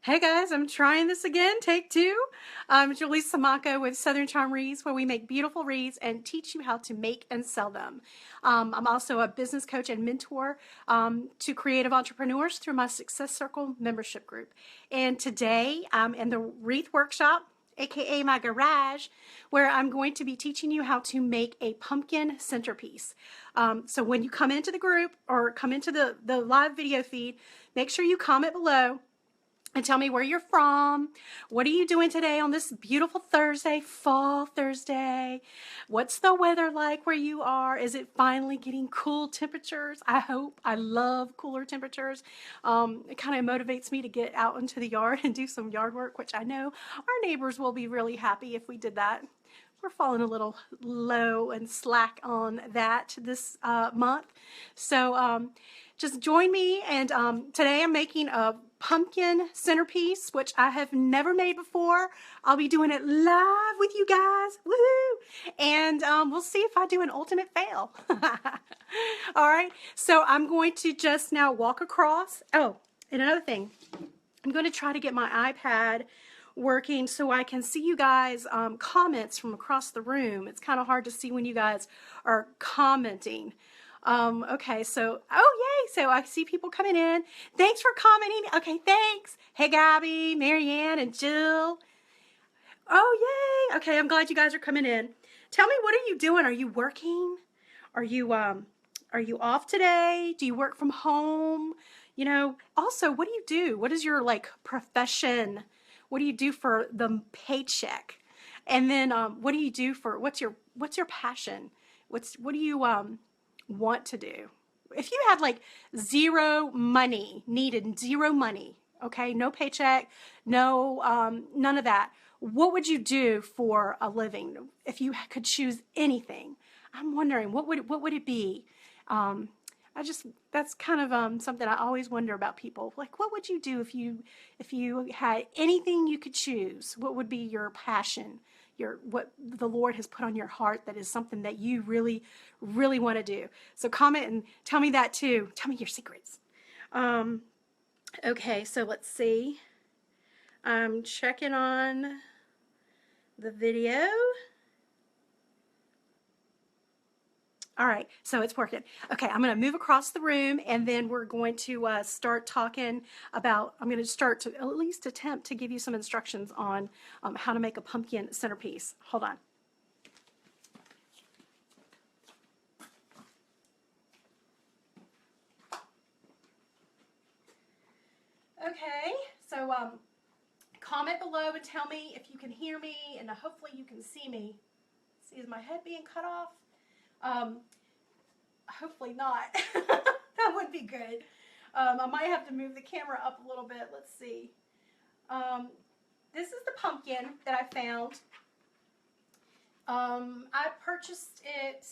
Hey guys, I'm trying this again, take two. I'm Julie Samako with Southern Charm Wreaths, where we make beautiful wreaths and teach you how to make and sell them. I'm also a business coach and mentor to creative entrepreneurs through my Success Circle membership group. And today I'm in the wreath workshop, aka my garage, where I'm going to be teaching you how to make a pumpkin centerpiece. So when you come into the group or come into the live video feed, make sure you comment below and tell me where you're from. What are you doing today on this beautiful Thursday, fall Thursday? What's the weather like where you are? Is it finally getting cool temperatures? I hope. I love cooler temperatures. It kind of motivates me to get out into the yard and do some yard work, which I know our neighbors will be really happy if we did that. We're falling a little low and slack on that this month. So just join me, and today I'm making a pumpkin centerpiece, which I have never made before. I'll be doing it live with you guys. Woohoo! And we'll see if I do an ultimate fail. All right, so I'm going to just now walk across. Oh, and another thing, I'm going to try to get my iPad working so I can see you guys comments from across the room. It's kind of hard to see when you guys are commenting. Okay, so, oh yay, so I see people coming in. Thanks for commenting. Okay, thanks. Hey Gabby, Marianne, and Jill. Oh yay, okay, I'm glad you guys are coming in. Tell me, what are you doing? Are you working? Are you off today? Do you work from home? You know, also, what do you do? What is your, like, profession? What do you do for the paycheck? And then what do you do for, what's your passion? What do you want to do? If you had like zero money, needed zero money, okay, no paycheck, no none of that, what would you do for a living if you could choose anything? I'm wondering what would it be? That's kind of something I always wonder about people. Like, what would you do if you had anything you could choose? What would be your passion? What the Lord has put on your heart that is something that you really, really want to do. So comment and tell me that too. Tell me your secrets. Okay, so let's see. I'm checking on the video. All right, so it's working. Okay, I'm going to move across the room, and then we're going to start talking about, I'm going to start to at least attempt to give you some instructions on how to make a pumpkin centerpiece. Hold on. Okay, so comment below and tell me if you can hear me, and hopefully you can see me. See, is my head being cut off? Hopefully not. That would be good. I might have to move the camera up a little bit. Let's see. This is the pumpkin that I found. I purchased it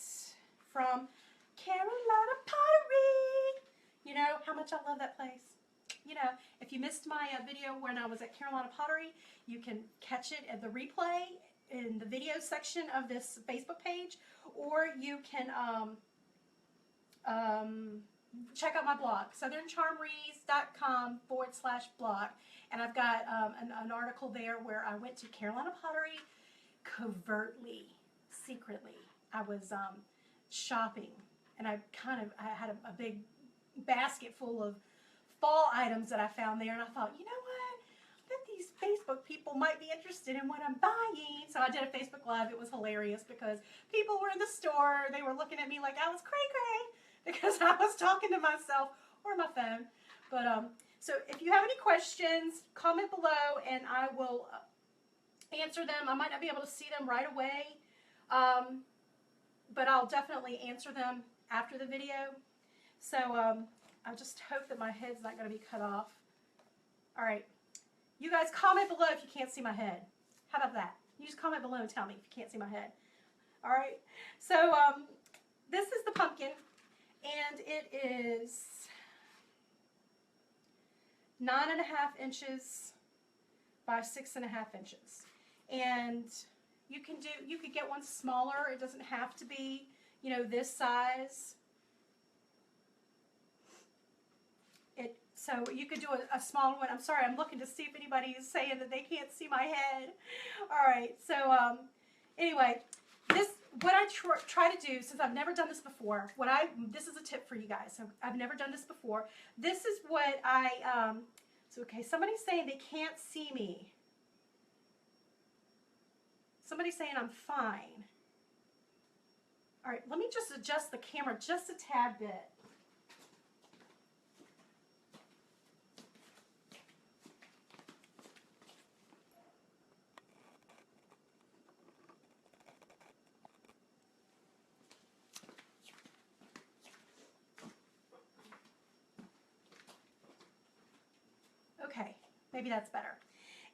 from Carolina Pottery. You know how much I love that place. You know, if you missed my video when I was at Carolina Pottery, you can catch it at the replay in the video section of this Facebook page, or you can check out my blog, southerncharmwreaths.com/blog, and I've got an article there where I went to Carolina Pottery covertly, secretly. I was shopping, and I had a big basket full of fall items that I found there, and I thought, you know what? I bet these Facebook people might be interested in what I'm buying. So I did a Facebook Live. It was hilarious because people were in the store. They were looking at me like I was cray-cray because I was talking to myself or my phone. But so if you have any questions, comment below, and I will answer them. I might not be able to see them right away, but I'll definitely answer them after the video. So I just hope that my head's not going to be cut off. All right. You guys comment below if you can't see my head. How about that? You just comment below and tell me if you can't see my head. All right. So this is the pumpkin, and it is 9.5 inches by 6.5 inches. And you could get one smaller. It doesn't have to be, you know, this size. So you could do a small one. I'm sorry, I'm looking to see if anybody is saying that they can't see my head. All right, so anyway, what I try to do, since I've never done this before, this is a tip for you guys. So I've never done this before. This is what so okay, somebody's saying they can't see me. Somebody's saying I'm fine. All right, let me just adjust the camera just a tad bit. Okay, maybe that's better.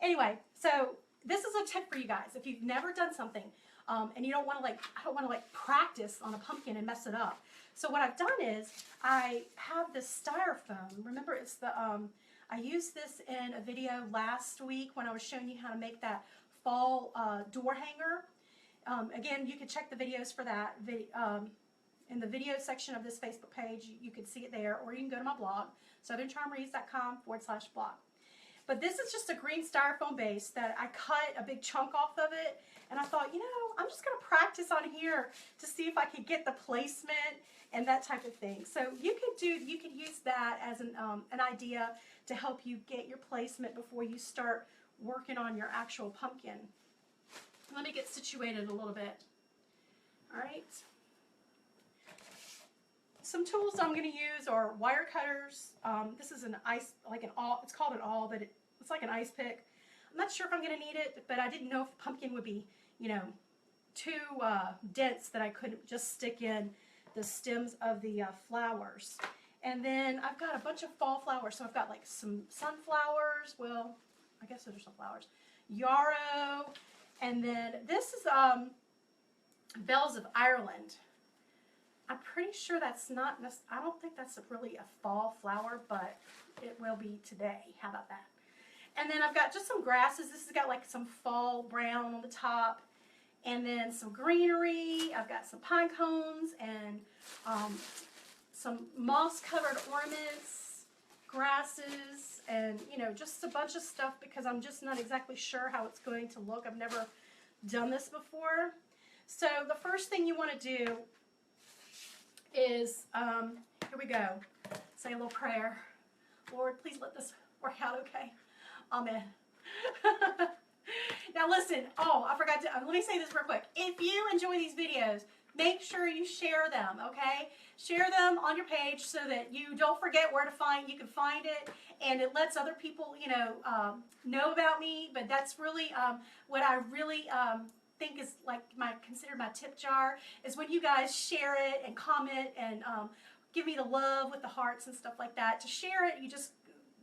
Anyway, so this is a tip for you guys. If you've never done something and you don't want to I don't want to practice on a pumpkin and mess it up. So what I've done is I have this styrofoam. Remember, it's the I used this in a video last week when I was showing you how to make that fall door hanger. Again, you can check the videos for that in the video section of this Facebook page. You can see it there, or you can go to my blog, southerncharmreads.com/blog. But this is just a green styrofoam base that I cut a big chunk off of it, and I thought, you know, I'm just going to practice on here to see if I could get the placement and that type of thing. So you could use that as an idea to help you get your placement before you start working on your actual pumpkin. Let me get situated a little bit. All right. Some tools I'm going to use are wire cutters. This is it's called an awl, but it's like an ice pick. I'm not sure if I'm going to need it, but I didn't know if the pumpkin would be, you know, too dense that I couldn't just stick in the stems of the flowers. And then I've got a bunch of fall flowers. So I've got like some sunflowers. Well, I guess those are sunflowers. Yarrow. And then this is Bells of Ireland. I'm pretty sure that's not, I don't think that's really a fall flower, but it will be today. How about that? And then I've got just some grasses. This has got like some fall brown on the top. And then some greenery. I've got some pine cones and some moss-covered ornaments, grasses, and, you know, just a bunch of stuff because I'm just not exactly sure how it's going to look. I've never done this before. So the first thing you want to do is, here we go, say a little prayer. Lord, please let this work out okay. Amen. Now listen, I forgot to, let me say this real quick. If you enjoy these videos, make sure you share them, okay? Share them on your page so that you don't forget where to find, you can find it, and it lets other people, you know about me, but that's really what I really think is like considered my tip jar, is when you guys share it and comment and give me the love with the hearts and stuff like that. To share it, you just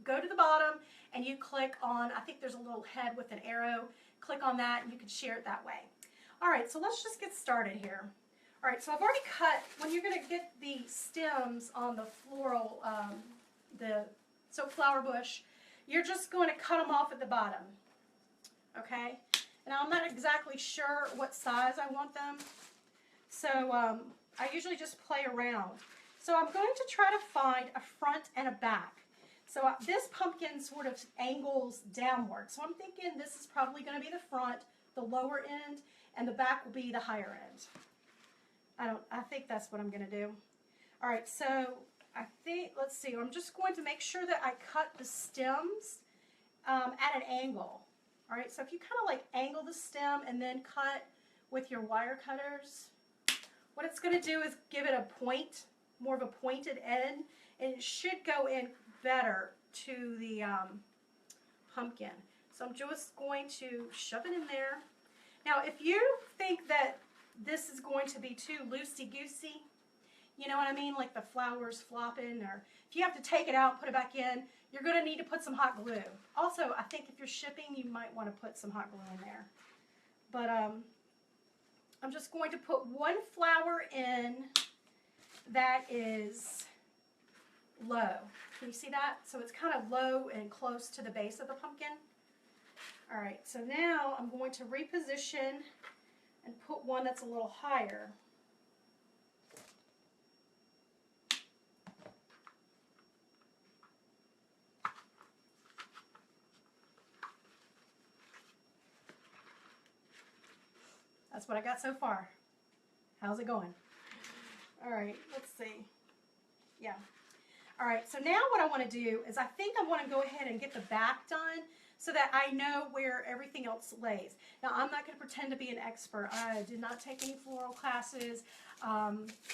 go to the bottom and you click on, I think there's a little head with an arrow, click on that and you can share it that way. All right, so let's just get started here. All right, so I've already cut, when you're going to get the stems on the floral, the soap flower bush, you're just going to cut them off at the bottom, okay? Now, I'm not exactly sure what size I want them, so I usually just play around. So I'm going to try to find a front and a back. So this pumpkin sort of angles downward, so I'm thinking this is probably going to be the front, the lower end, and the back will be the higher end. I think that's what I'm going to do. All right, so I think, let's see, I'm just going to make sure that I cut the stems at an angle. All right, so if you kind of like angle the stem and then cut with your wire cutters, what it's going to do is give it a point, more of a pointed end, and it should go in better to the pumpkin. So I'm just going to shove it in there. Now, if you think that this is going to be too loosey-goosey, you know what I mean, like the flowers flopping, or if you have to take it out and put it back in, you're going to need to put some hot glue. Also, I think if you're shipping, you might want to put some hot glue in there. But I'm just going to put one flower in that is low. Can you see that? So it's kind of low and close to the base of the pumpkin. All right, so now I'm going to reposition and put one that's a little higher. That's what I got so far. How's it going? All right, let's see. Yeah. All right, so now what I want to do is I think I want to go ahead and get the back done so that I know where everything else lays. Now, I'm not going to pretend to be an expert. I did not take any floral classes. I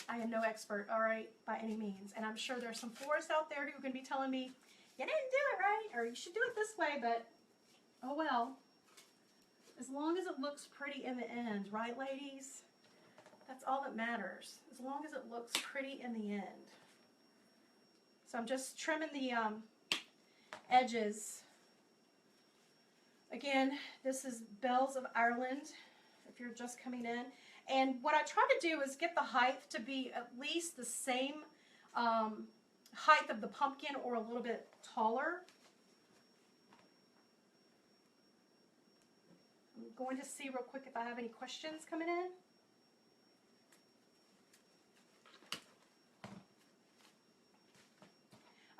am no expert, all right, by any means. And I'm sure there's some florists out there who are going to be telling me, you didn't do it right, or you should do it this way, but oh well. As long as it looks pretty in the end, right, ladies? That's all that matters, as long as it looks pretty in the end. So I'm just trimming the edges. Again, this is Bells of Ireland, if you're just coming in. And what I try to do is get the height to be at least the same height of the pumpkin or a little bit taller. I'm going to see real quick if I have any questions coming in.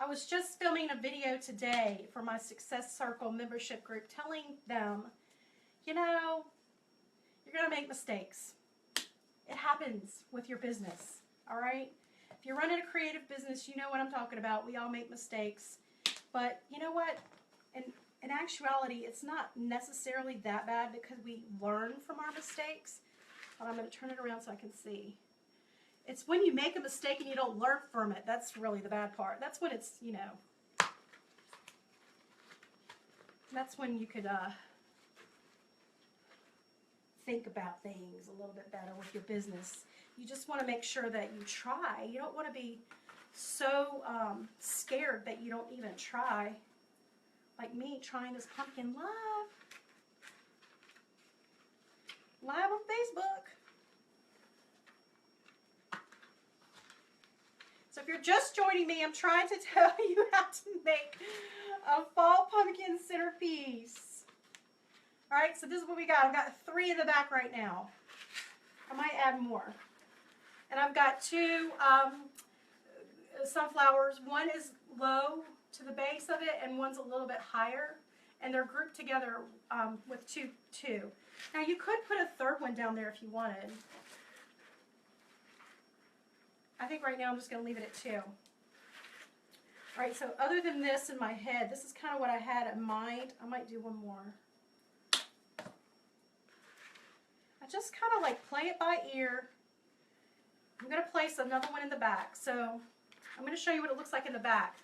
I was just filming a video today for my Success Circle membership group telling them, you know, you're going to make mistakes. It happens with your business, all right? If you're running a creative business, you know what I'm talking about. We all make mistakes. But you know what? In actuality, it's not necessarily that bad because we learn from our mistakes. But I'm going to turn it around so I can see. It's when you make a mistake and you don't learn from it. That's really the bad part. That's when it's, you know, that's when you could think about things a little bit better with your business. You just want to make sure that you try. You don't want to be so scared that you don't even try. Like me trying this pumpkin live on Facebook. So if you're just joining me, I'm trying to tell you how to make a fall pumpkin centerpiece. All right, so this is what we got. I've got 3 in the back right now. I might add more. And I've got 2 sunflowers. One is low to the base of it, and one's a little bit higher. And they're grouped together with two. Now you could put a 3rd one down there if you wanted. I think right now I'm just going to leave it at 2. All right, so other than this in my head, this is kind of what I had in mind. I might do one more. I just kind of like play it by ear. I'm going to place another one in the back. So I'm going to show you what it looks like in the back.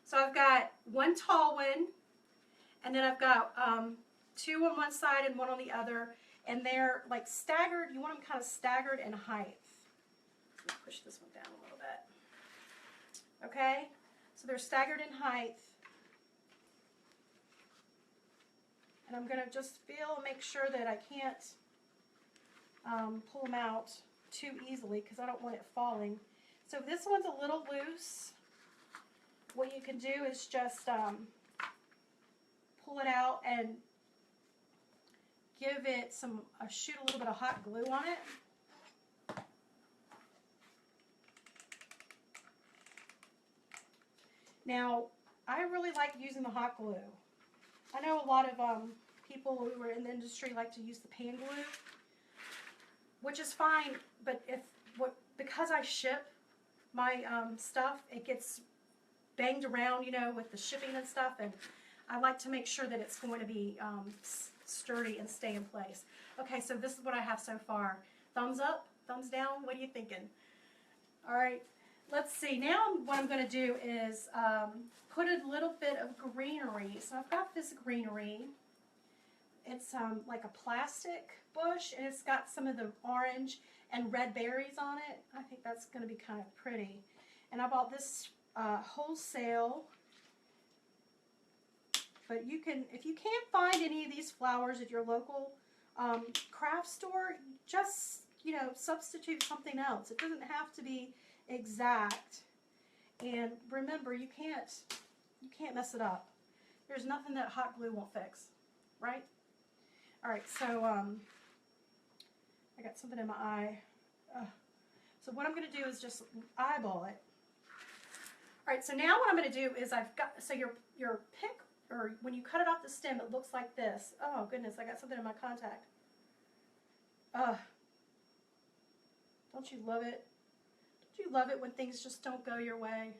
So I've got one tall one, and then I've got 2 on one side and 1 on the other. And they're like staggered. You want them kind of staggered in height. Let me push this one down a little bit. Okay? So they're staggered in height. And I'm going to just feel and make sure that I can't pull them out too easily because I don't want it falling. So if this one's a little loose, what you can do is just pull it out and give it shoot a little bit of hot glue on it. Now, I really like using the hot glue. I know a lot of people who are in the industry like to use the pan glue, which is fine, but because I ship my stuff, it gets banged around, you know, with the shipping and stuff, and I like to make sure that it's going to be sturdy and stay in place. Okay, so this is what I have so far. Thumbs up, thumbs down, what are you thinking? All right. Let's see, now what I'm going to do is put a little bit of greenery. So I've got this greenery. It's like a plastic bush, and it's got some of the orange and red berries on it. I think that's going to be kind of pretty. And I bought this wholesale. But you can, if you can't find any of these flowers at your local craft store, just, you know, substitute something else. It doesn't have to be exact, and remember, you can't mess it up. There's nothing that hot glue won't fix, right? All right, so I got something in my eye. So what I'm going to do is just eyeball it. All right, so now what I'm going to do is so your pick, or when you cut it off the stem, it looks like this. Oh goodness, I got something in my contact. Don't you love it? Don't you love it when things just don't go your way?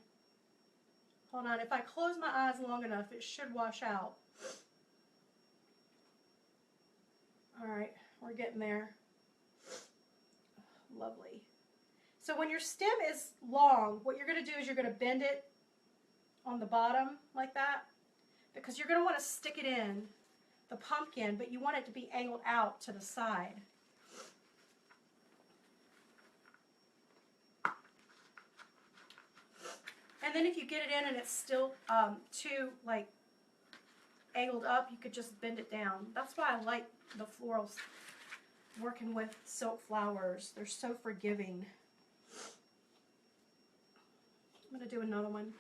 Hold on, if I close my eyes long enough, it should wash out. All right, we're getting there. Lovely. So when your stem is long, what you're going to do is you're going to bend it on the bottom like that, because you're going to want to stick it in the pumpkin, but you want it to be angled out to the side. And then if you get it in and it's still too like angled up, you could just bend it down. That's why I like the florals working with silk flowers. They're so forgiving. I'm going to do another one.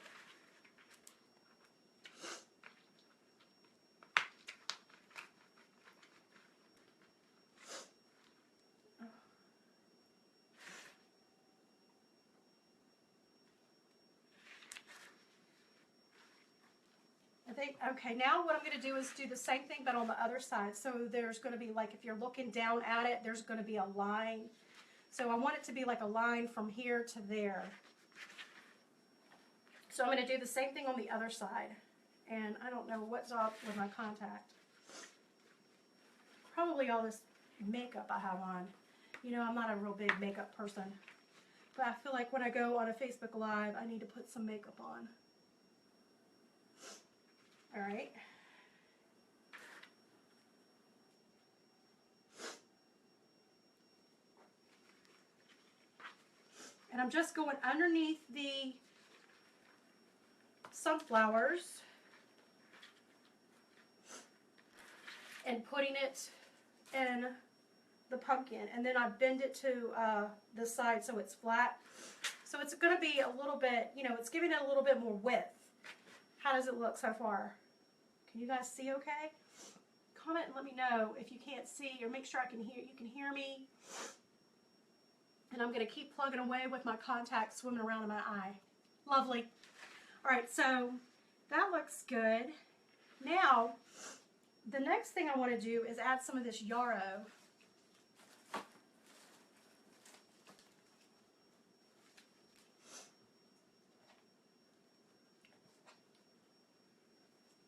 Okay, now what I'm going to do is do the same thing but on the other side. So there's going to be like, if you're looking down at it, there's going to be a line. So I want it to be like a line from here to there. So I'm going to do the same thing on the other side. And I don't know what's up with my contact. Probably all this makeup I have on. You know, I'm not a real big makeup person. But I feel like when I go on a Facebook Live, I need to put some makeup on. All right. And I'm just going underneath the sunflowers and putting it in the pumpkin. And then I bend it to the side so it's flat. So it's going to be a little bit, you know, it's giving it a little bit more width. How does it look so far? Can you guys see okay? Comment and let me know if you can't see, or make sure you can hear me. And I'm going to keep plugging away with my contact swimming around in my eye. Lovely. All right, so that looks good. Now, the next thing I want to do is add some of this yarrow.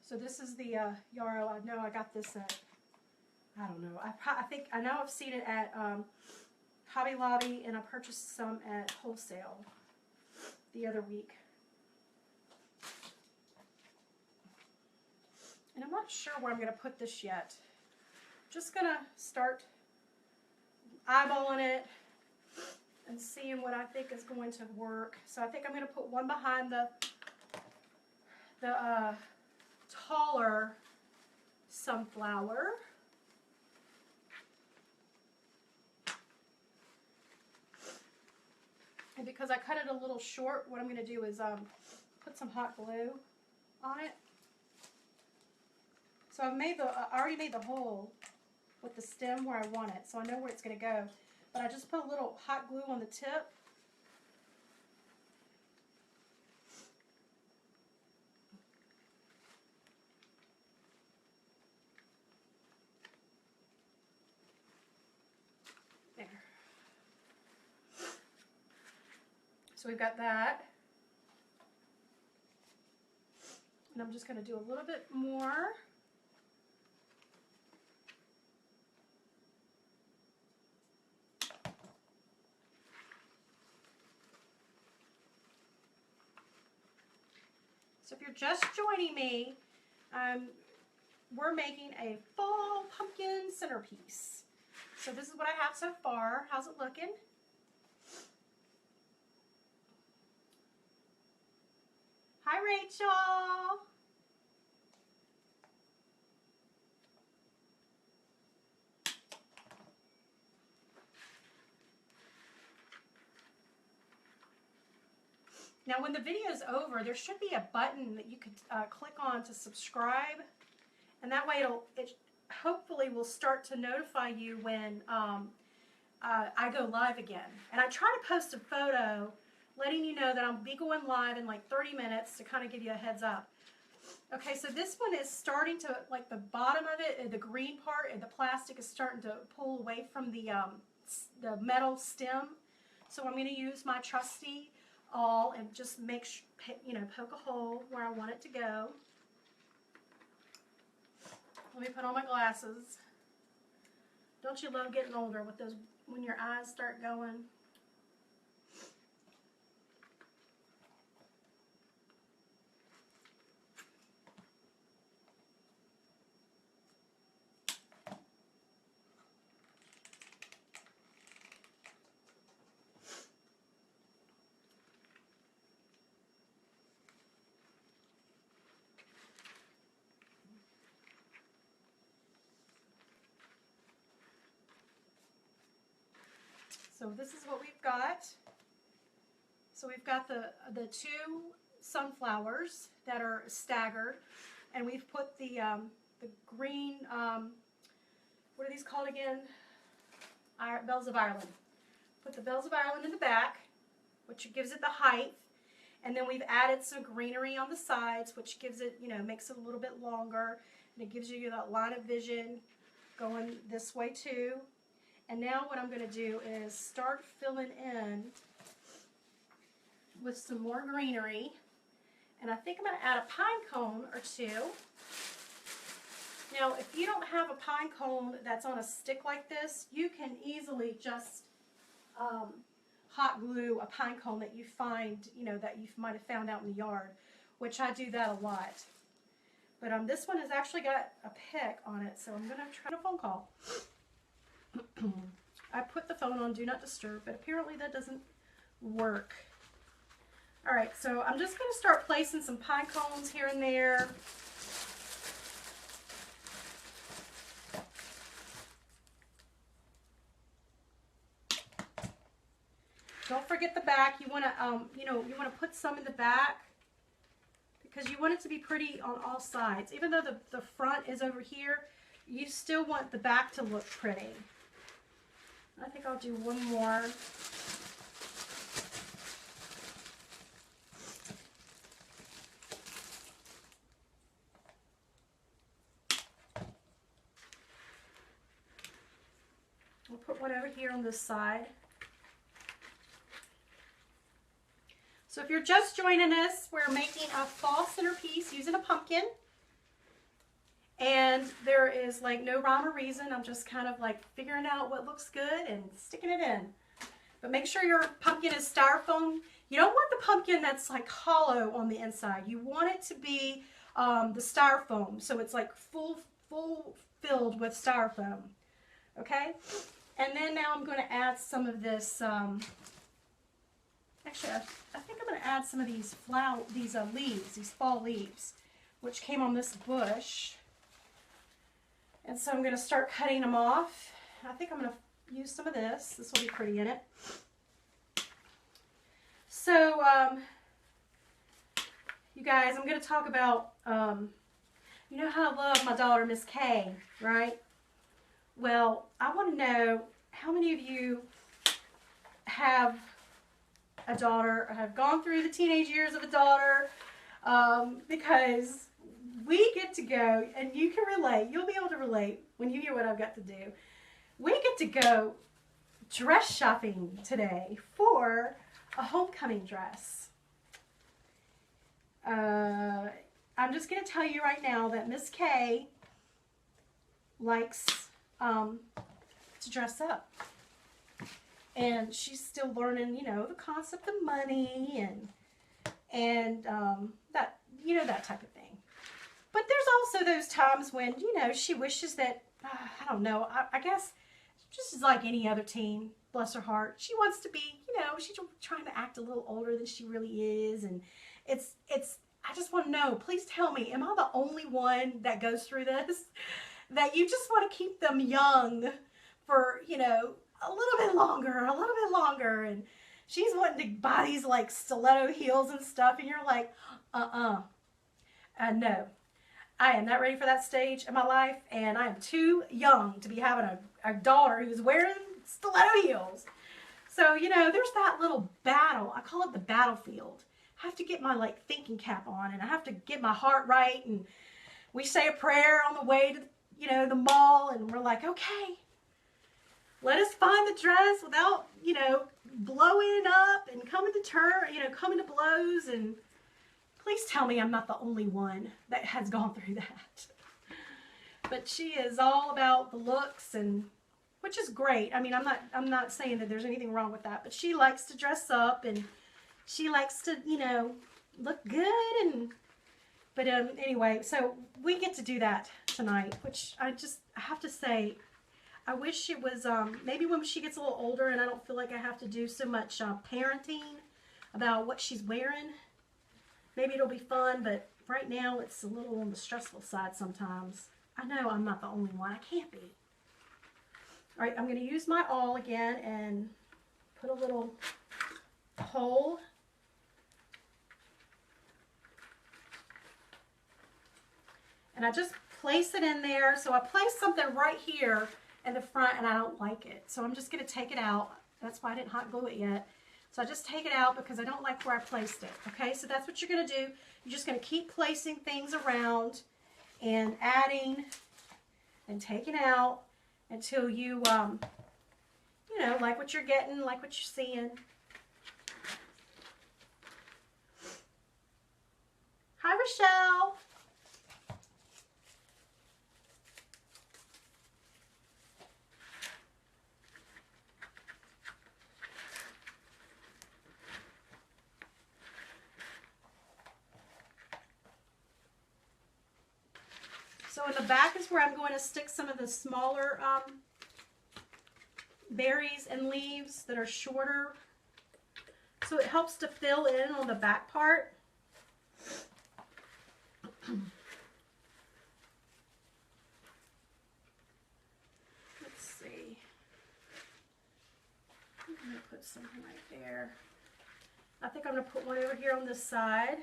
So this is the yarrow. I know I got this at, I don't know. I know I've seen it at Hobby Lobby, and I purchased some at wholesale the other week. And I'm not sure where I'm going to put this yet. Just going to start eyeballing it and seeing what I think is going to work. So I think I'm going to put one behind the taller sunflower. And because I cut it a little short, what I'm going to do is put some hot glue on it. So I already made the hole with the stem where I want it, so I know where it's going to go. But I just put a little hot glue on the tip. There. So we've got that. And I'm just going to do a little bit more. So if you're just joining me, we're making a fall pumpkin centerpiece. So this is what I have so far. How's it looking? Hi, Rachel. Now, when the video is over, there should be a button that you could click on to subscribe, and that way it hopefully will start to notify you when I go live again. And I try to post a photo letting you know that I'll be going live in like 30 minutes to kind of give you a heads up. Okay, so this one is starting to, like the bottom of it, the green part, and the plastic is starting to pull away from the metal stem. So I'm going to use my trusty awl and just make, poke a hole where I want it to go. Let me put on my glasses. Don't you love getting older with those, when your eyes start going? So this is what we've got. So we've got the two sunflowers that are staggered, and we've put the green, what are these called again? Bells of Ireland. Put the Bells of Ireland in the back, which gives it the height, and then we've added some greenery on the sides, which gives it, makes it a little bit longer, and it gives you that line of vision going this way too. And now what I'm going to do is start filling in with some more greenery. And I think I'm going to add a pine cone or two. Now, if you don't have a pine cone that's on a stick like this, you can easily just hot glue a pine cone that you find, that you might have found out in the yard, which I do that a lot. But this one has actually got a pick on it, so I'm going to try a phone call. I put the phone on Do Not Disturb, but apparently that doesn't work. Alright, so I'm just going to start placing some pine cones here and there. Don't forget the back. You want to, you want to put some in the back because you want it to be pretty on all sides. Even though the front is over here, you still want the back to look pretty. I think I'll do one more. We'll put one over here on this side. So if you're just joining us, we're making a fall centerpiece using a pumpkin. And there is like no rhyme or reason. I'm just kind of like figuring out what looks good and sticking it in. But make sure your pumpkin is styrofoam. You don't want the pumpkin that's like hollow on the inside. You want it to be the styrofoam. So it's like full filled with styrofoam. Okay? And then now I'm going to add some of this, actually I think I'm going to add some of these leaves, these fall leaves, which came on this bush. And so I'm going to start cutting them off. I think I'm going to use some of this. This will be pretty in it. So, you guys, I'm going to talk about, you know how I love my daughter, Miss Kay, right? Well, I want to know how many of you have a daughter or have gone through the teenage years of a daughter, because we get to go, and you can relate, you'll be able to relate when you hear what I've got to do. We get to go dress shopping today for a homecoming dress. I'm just going to tell you right now that Miss Kay likes to dress up. And she's still learning, the concept of money and that, that type of thing. But there's also those times when, she wishes that, I don't know, I guess just like any other teen, bless her heart, she wants to be, she's trying to act a little older than she really is. And I just want to know, please tell me, am I the only one that goes through this? That you just want to keep them young for, a little bit longer. And she's wanting to buy these like stiletto heels and stuff. And you're like, no. I am not ready for that stage in my life, and I am too young to be having a daughter who's wearing stiletto heels. So, there's that little battle. I call it the battlefield have to get my like thinking cap on, and I have to get my heart right, and we say a prayer on the way to, you know, the mall, and we're like, okay, let us find the dress without, you know, blowing up and coming to blows. And please tell me I'm not the only one that has gone through that. But she is all about the looks, and which is great. I mean, I'm not saying that there's anything wrong with that, but she likes to dress up, and she likes to, you know, look good. But anyway, so we get to do that tonight, which I have to say, I wish it was, maybe when she gets a little older and I don't feel like I have to do so much parenting about what she's wearing, maybe it'll be fun, but right now it's a little on the stressful side sometimes. I know I'm not the only one. I can't be. All right, I'm going to use my awl again and put a little hole. And I just place it in there. So I place something right here in the front, and I don't like it. So I'm just going to take it out. That's why I didn't hot glue it yet. So I just take it out because I don't like where I placed it. Okay, so that's what you're going to do. You're just going to keep placing things around and adding and taking out until you, you know, like what you're getting, like what you're seeing. Hi, Rochelle. So in the back is where I'm going to stick some of the smaller berries and leaves that are shorter. So it helps to fill in on the back part. Let's see. I'm going to put something right there. I think I'm going to put one over here on this side.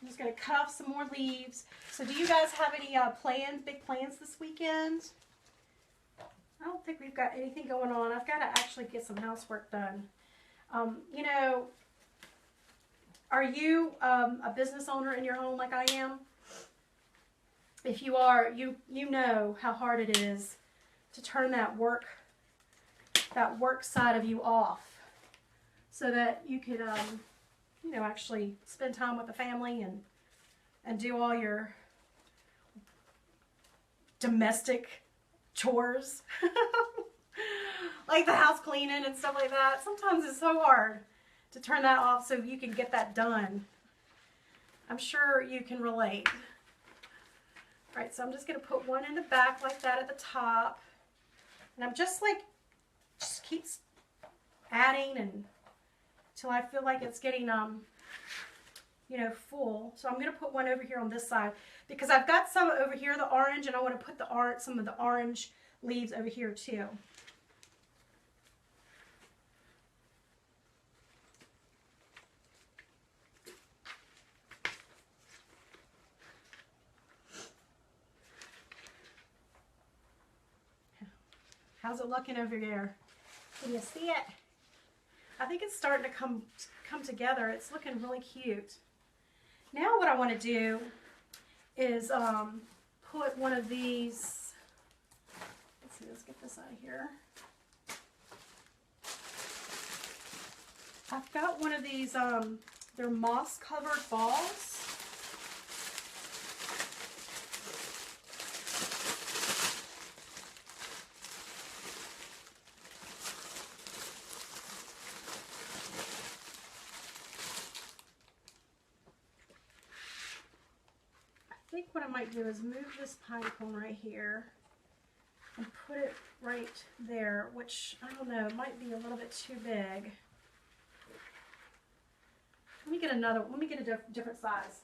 I'm just going to cut off some more leaves. So do you guys have any plans, big plans this weekend? I don't think we've got anything going on. I've got to actually get some housework done. You know, are you a business owner in your home like I am? If you are, you know how hard it is to turn that work side of you off so that you could you know, actually spend time with the family and do all your domestic chores like the house cleaning and stuff like that. Sometimes it's so hard to turn that off so you can get that done. I'm sure you can relate. All right, so I'm just going to put one in the back like that at the top, and I'm just keeps adding and till I feel like it's getting, you know, full. So I'm going to put one over here on this side because I've got some over here, the orange, and I want to put some of the orange leaves over here too. How's it looking over there? Can you see it? I think it's starting to come together. It's looking really cute. Now what I want to do is put one of these, let's see, let's get this out of here. I've got one of these, they're moss covered balls. I think what I might do is move this pine cone right here and put it right there, which, I don't know, might be a little bit too big. Let me get a different size.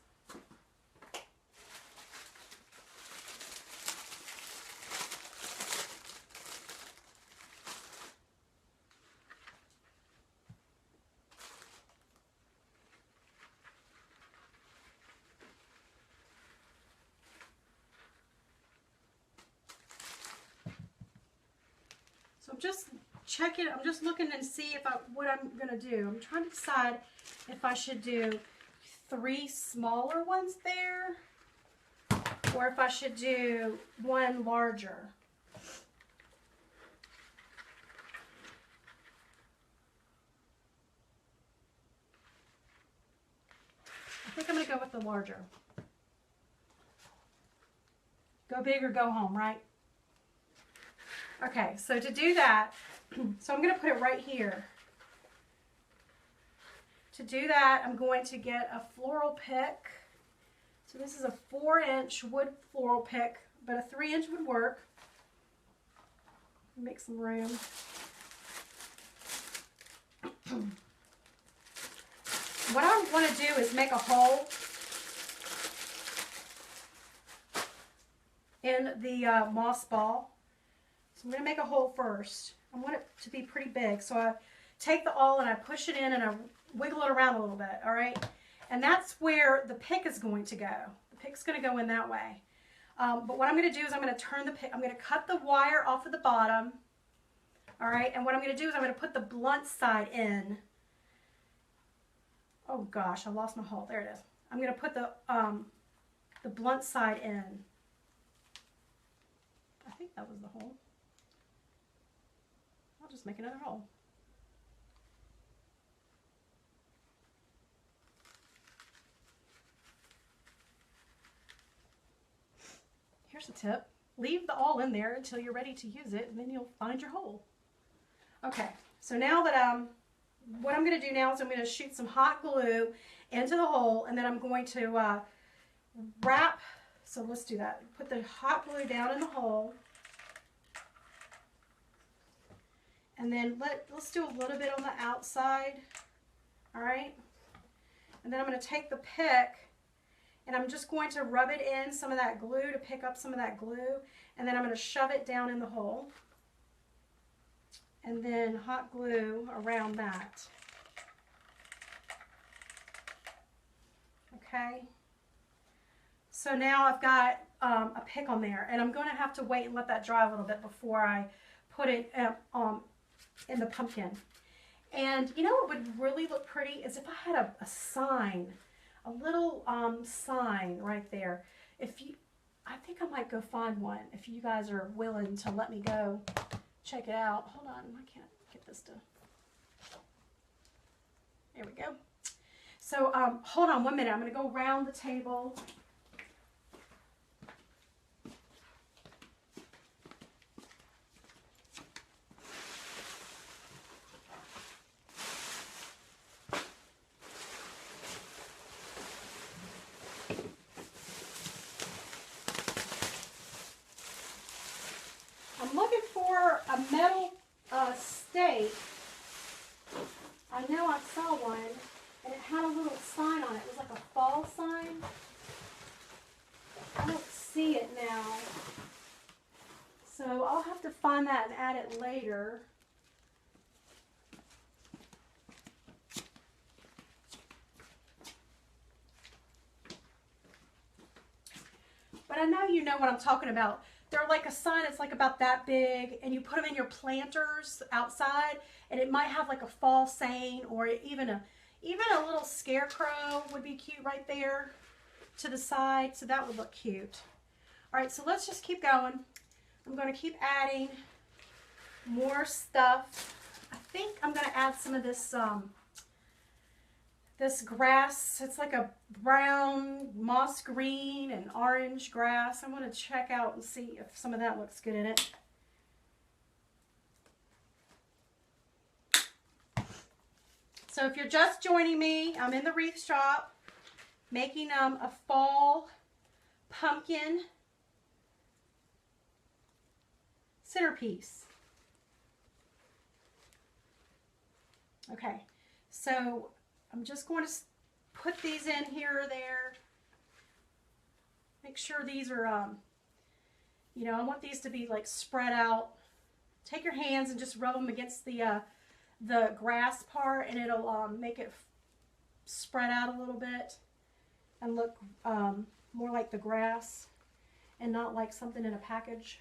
I'm just checking, I'm just looking and see what I'm gonna do. I'm trying to decide if I should do 3 smaller ones there, or if I should do 1 larger. I think I'm gonna go with the larger. Go big or go home, right? Okay, so to do that, so I'm going to put it right here. To do that, I'm going to get a floral pick. So this is a 4-inch wood floral pick, but a 3-inch would work. Make some room. What I want to do is make a hole in the moss ball. So I'm going to make a hole first. I want it to be pretty big. So I take the awl and I push it in and I wiggle it around a little bit, all right? And that's where the pick is going to go. The pick's going to go in that way. But what I'm going to do is I'm going to turn the pick, I'm going to cut the wire off of the bottom, all right? And what I'm going to do is I'm going to put the blunt side in. Oh gosh, I lost my hole. There it is. I'm going to put the blunt side in. I think that was the hole. I'll just make another hole. Here's a tip. Leave the awl in there until you're ready to use it, and then you'll find your hole. Okay, so now that what I'm going to do now is I'm going to shoot some hot glue into the hole, and then I'm going to wrap. So let's do that. Put the hot glue down in the hole. And then let's do a little bit on the outside. All right. And then I'm going to take the pick and I'm just going to rub it in some of that glue to pick up some of that glue. And then I'm going to shove it down in the hole. And then hot glue around that. Okay. So now I've got a pick on there, and I'm going to have to wait and let that dry a little bit before I put it in the pumpkin. And you know what would really look pretty is if I had a sign, a little sign right there. I think I might go find one if you guys are willing to let me go check it out. Hold on, I can't get this to. There we go. So hold on 1 minute. I'm going to go around the table. I'm looking for a metal stake. I know I saw one, and it had a little sign on it. It was like a fall sign. I don't see it now. So I'll have to find that and add it later. But I know you know what I'm talking about. They're like a sign, it's like about that big, and you put them in your planters outside, and it might have like a fall saying, or even a little scarecrow would be cute right there to the side, so that would look cute. All right, so let's just keep going. I'm going to keep adding more stuff. I think I'm going to add some of this this grass. It's like a brown, moss green, and orange grass. I want to check out and see if some of that looks good in it. So if you're just joining me, I'm in the wreath shop making a fall pumpkin centerpiece. Okay, so I'm just going to put these in here or there. Make sure these are, you know, I want these to be like spread out. Take your hands and just rub them against the grass part, and it'll make it spread out a little bit and look more like the grass and not like something in a package.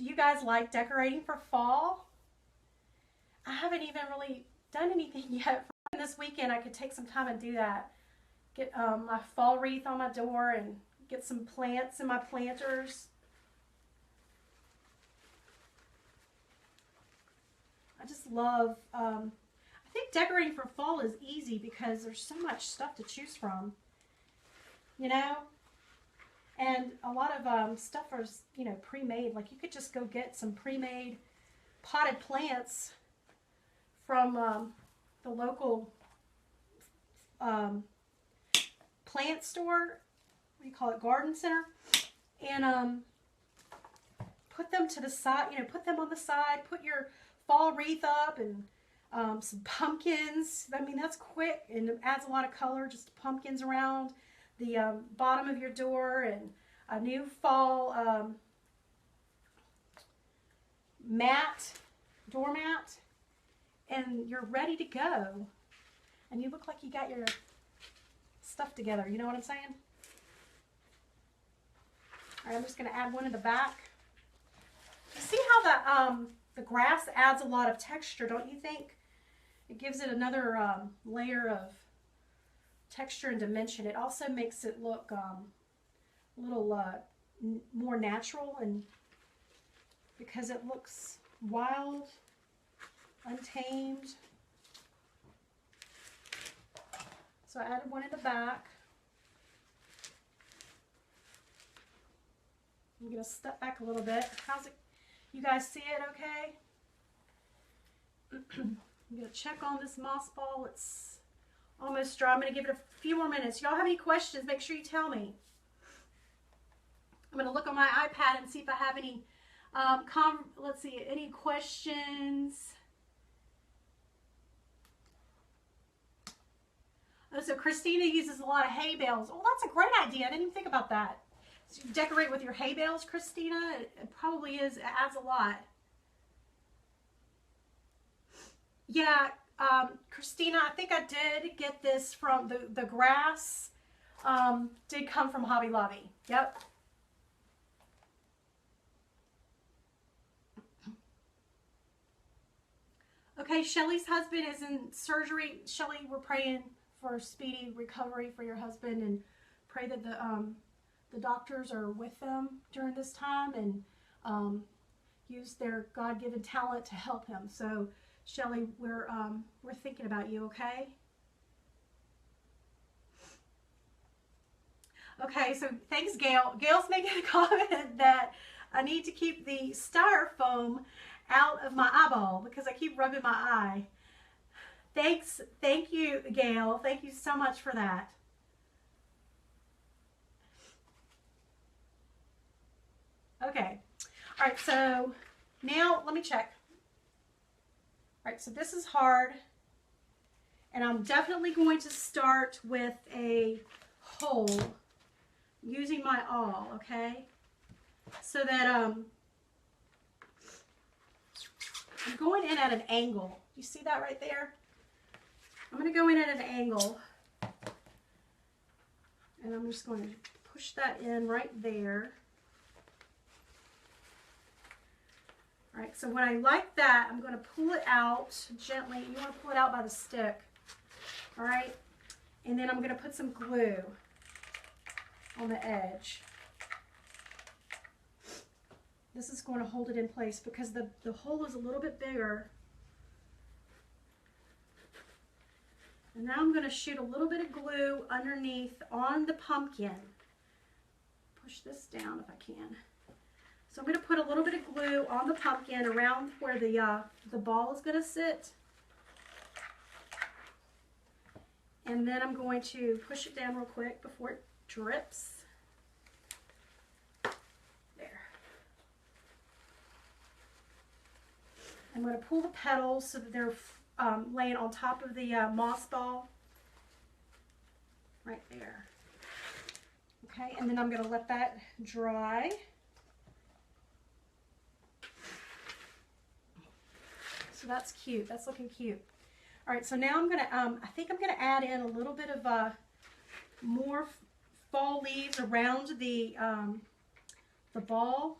Do you guys like decorating for fall? I haven't even really done anything yet. This weekend I could take some time and do that. Get my fall wreath on my door and get some plants in my planters. I just love, I think decorating for fall is easy because there's so much stuff to choose from, you know? And a lot of stuff is, you know, pre-made. Like you could just go get some pre-made potted plants from the local plant store. What do you call it? Garden center. And put them to the side, you know, put them on the side. Put your fall wreath up and some pumpkins. I mean, that's quick and it adds a lot of color. Just pumpkins around the bottom of your door, and a new fall doormat, and you're ready to go. And you look like you got your stuff together. You know what I'm saying? All right, I'm just going to add one in the back. You see how the grass adds a lot of texture, don't you think? It gives it another layer of texture and dimension. It also makes it look a little more natural, and because it looks wild, untamed. So I added one in the back. I'm going to step back a little bit. How's it? You guys see it okay? I'm going to check on this moss ball. It's almost dry. I'm going to give it a few more minutes. Y'all have any questions, make sure you tell me. I'm going to look on my iPad and see if I have any, let's see, any questions. Oh, so Christina uses a lot of hay bales. Oh, that's a great idea. I didn't even think about that. So you decorate with your hay bales, Christina? It probably is. It adds a lot. Yeah, Christina, I think I did get this from the grass. Did come from Hobby Lobby. Yep. Okay, Shelly's husband is in surgery. Shelly, we're praying for speedy recovery for your husband, and pray that the doctors are with them during this time and use their God-given talent to help him. So, Shelly, we're thinking about you, okay? Okay, so thanks, Gail. Gail's making a comment that I need to keep the styrofoam out of my eyeball because I keep rubbing my eye. Thanks. Thank you, Gail. Thank you so much for that. Okay. All right, so now let me check. All right, so this is hard. And I'm definitely going to start with a hole using my awl, okay? So that I'm going in at an angle. You see that right there? I'm going to go in at an angle. And I'm just going to push that in right there. All right, so when I like that, I'm going to pull it out gently. You want to pull it out by the stick. All right? And then I'm going to put some glue on the edge. This is going to hold it in place because the hole is a little bit bigger. And now I'm going to shoot a little bit of glue underneath on the pumpkin. Push this down if I can. So I'm going to put a little bit of glue on the pumpkin around where the ball is going to sit. And then I'm going to push it down real quick before it drips. There. I'm going to pull the petals so that they're laying on top of the moss ball. Right there. Okay, and then I'm going to let that dry. So that's cute. That's looking cute. All right, so now I'm going to, I think I'm going to add in a little bit of more fall leaves around the ball.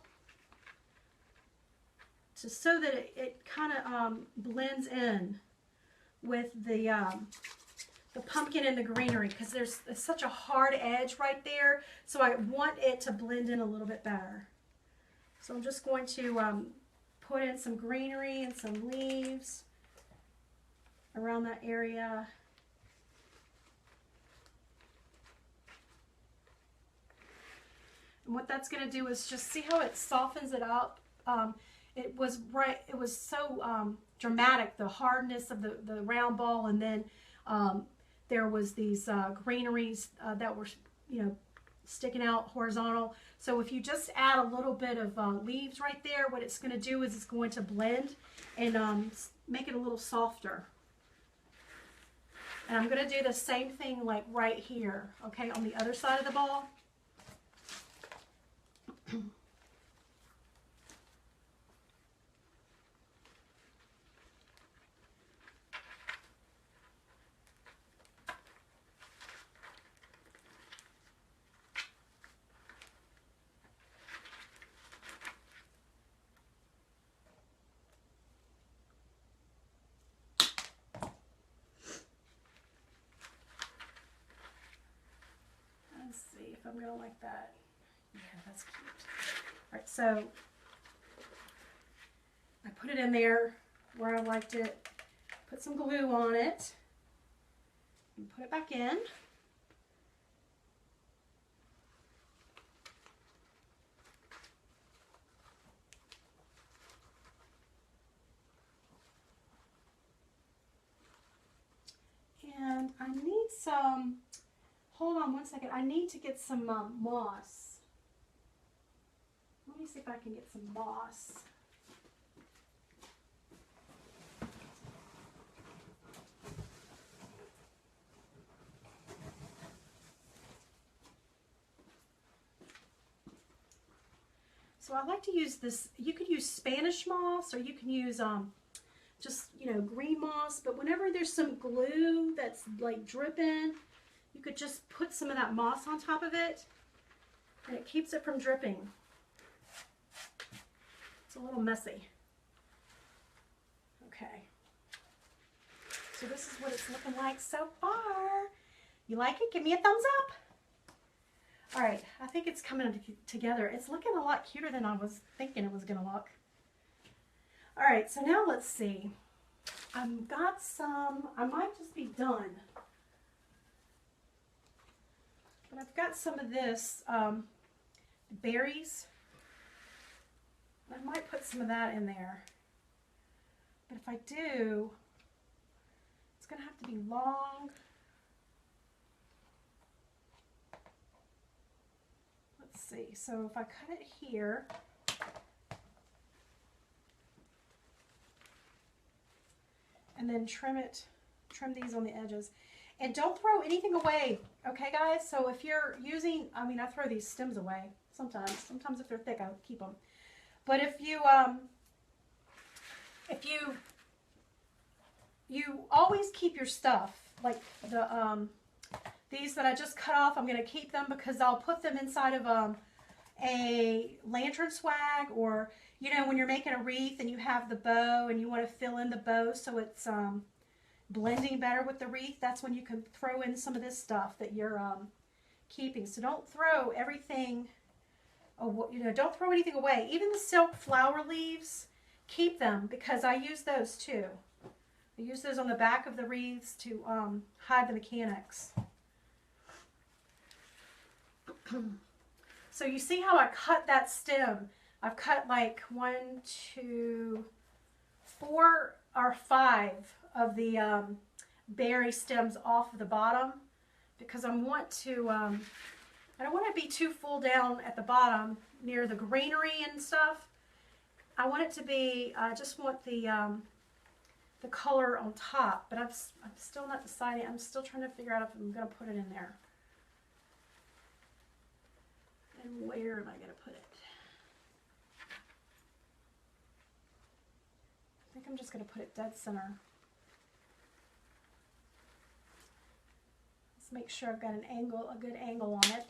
just so that it kind of blends in with the pumpkin and the greenery, because there's such a hard edge right there, so I want it to blend in a little bit better. So I'm just going to put in some greenery and some leaves around that area. And what that's going to do is just see how it softens it up. It was so dramatic, the hardness of the round ball, and then there was these greeneries that were, you know, sticking out horizontal. So if you just add a little bit of leaves right there, what it's going to do is it's going to blend and make it a little softer. And I'm going to do the same thing like right here, okay, on the other side of the ball. Let's see if I'm going to like that. Yeah, that's cute. All right, so I put it in there where I liked it, put some glue on it, and put it back in. And I need some, hold on one second, I need to get some moss. Let me see if I can get some moss. So I like to use this, you could use Spanish moss, or you can use just, you know, green moss, but whenever there's some glue that's like dripping, you could just put some of that moss on top of it, and it keeps it from dripping. It's a little messy. Okay. So this is what it's looking like so far. You like it? Give me a thumbs up. All right, I think it's coming together. It's looking a lot cuter than I was thinking it was gonna look. All right, so now let's see. I've got some, I might just be done. But I've got some of this berries. I might put some of that in there. But if I do, it's gonna have to be long. Let's see, so if I cut it here, and then trim these on the edges. And don't throw anything away, okay guys? So if you're using, I mean, I throw these stems away sometimes. Sometimes if they're thick, I keep them. But if you always keep your stuff, like the these that I just cut off, I'm gonna keep them because I'll put them inside of a lantern swag, or you know, when you're making a wreath and you have the bow and you want to fill in the bow so it's blending better with the wreath, that's when you can throw in some of this stuff that you're keeping. So don't throw everything, you know, don't throw anything away. Even the silk flower leaves, keep them, because I use those too. I use those on the back of the wreaths to hide the mechanics. So you see how I cut that stem? I've cut like 1, 2, 4 or 5 of the berry stems off of the bottom, because I want to, I don't want to be too full down at the bottom near the greenery and stuff. I want it to be, I just want the color on top, but I'm still not deciding. I'm still trying to figure out if I'm going to put it in there. And where am I going to put it? I think I'm just going to put it dead center. Let's make sure I've got an angle, a good angle on it.